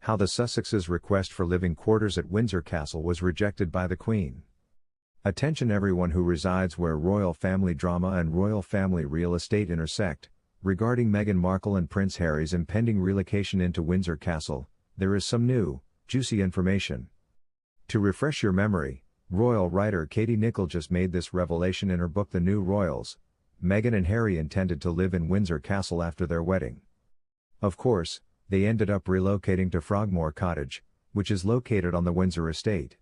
How the Sussexes' request for living quarters at Windsor Castle was rejected by the Queen. Attention everyone who resides where royal family drama and royal family real estate intersect. Regarding Meghan Markle and Prince Harry's impending relocation into Windsor Castle, there is some new, juicy information. To refresh your memory, royal writer Katie Nicholl just made this revelation in her book The New Royals. Meghan and Harry intended to live in Windsor Castle after their wedding. Of course, they ended up relocating to Frogmore Cottage, which is located on the Windsor estate.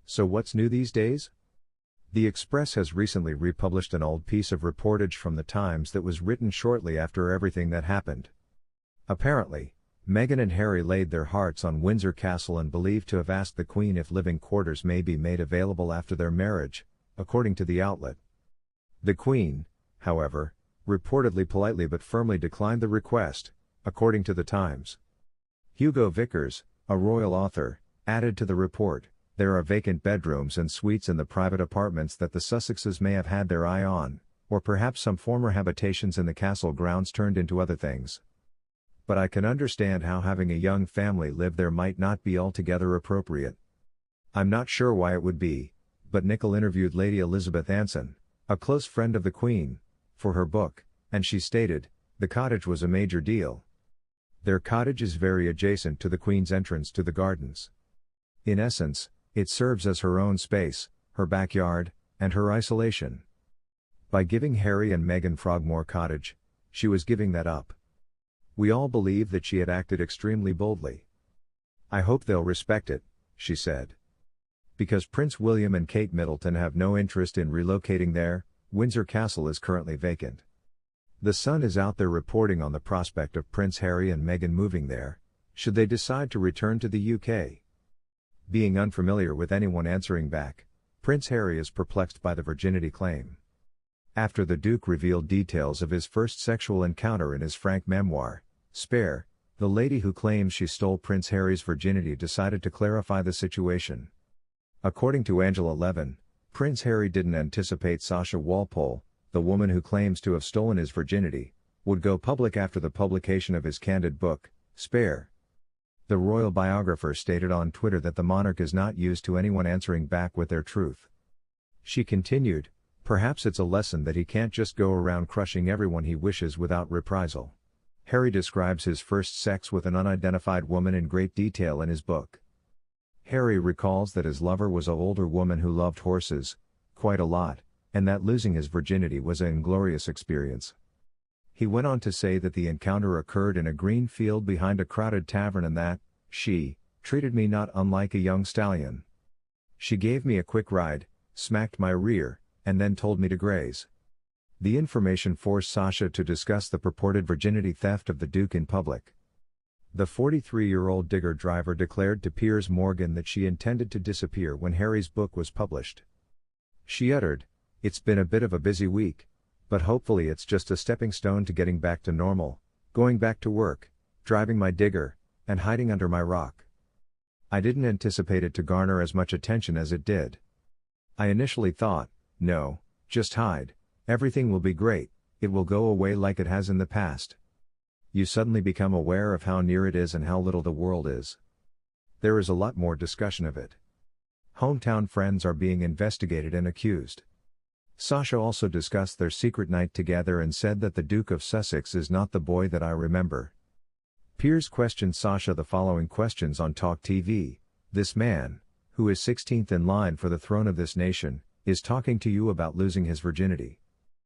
So what's new these days? The Express has recently republished an old piece of reportage from the Times that was written shortly after everything that happened. Apparently, Meghan and Harry laid their hearts on Windsor Castle and believed to have asked the Queen if living quarters may be made available after their marriage, according to the outlet. The Queen, however, reportedly politely but firmly declined the request, according to the Times. Hugo Vickers, a royal author, added to the report, "There are vacant bedrooms and suites in the private apartments that the Sussexes may have had their eye on, or perhaps some former habitations in the castle grounds turned into other things. But I can understand how having a young family live there might not be altogether appropriate. I'm not sure why it would be," but Nicholl interviewed Lady Elizabeth Anson, a close friend of the Queen, for her book, and she stated, "The cottage was a major deal. Their cottage is very adjacent to the Queen's entrance to the gardens. In essence, it serves as her own space, her backyard, and her isolation. By giving Harry and Meghan Frogmore Cottage, she was giving that up. We all believe that she had acted extremely boldly. I hope they'll respect it," she said. Because Prince William and Kate Middleton have no interest in relocating there, Windsor Castle is currently vacant. The Sun is out there reporting on the prospect of Prince Harry and Meghan moving there, should they decide to return to the UK. Being unfamiliar with anyone answering back, Prince Harry is perplexed by the virginity claim. After the Duke revealed details of his first sexual encounter in his frank memoir, Spare, the lady who claims she stole Prince Harry's virginity decided to clarify the situation. According to Angela Levin, Prince Harry didn't anticipate Sasha Walpole, the woman who claims to have stolen his virginity, would go public after the publication of his candid book, Spare. The royal biographer stated on Twitter that the monarch is not used to anyone answering back with their truth. She continued, "Perhaps it's a lesson that he can't just go around crushing everyone he wishes without reprisal." Harry describes his first sex with an unidentified woman in great detail in his book. Harry recalls that his lover was an older woman who loved horses, quite a lot, and that losing his virginity was an inglorious experience. He went on to say that the encounter occurred in a green field behind a crowded tavern and that, she, treated me not unlike a young stallion. She gave me a quick ride, smacked my rear, and then told me to graze. The information forced Sasha to discuss the purported virginity theft of the Duke in public. The 43-year-old digger driver declared to Piers Morgan that she intended to disappear when Harry's book was published. She uttered, "It's been a bit of a busy week, but hopefully it's just a stepping stone to getting back to normal, going back to work, driving my digger, and hiding under my rock. I didn't anticipate it to garner as much attention as it did. I initially thought, no, just hide, everything will be great, it will go away like it has in the past. You suddenly become aware of how near it is and how little the world is. There is a lot more discussion of it. Hometown friends are being investigated and accused." Sasha also discussed their secret night together and said that the Duke of Sussex is not the boy that I remember. Piers questioned Sasha the following questions on Talk TV, "This man, who is 16th in line for the throne of this nation, is talking to you about losing his virginity.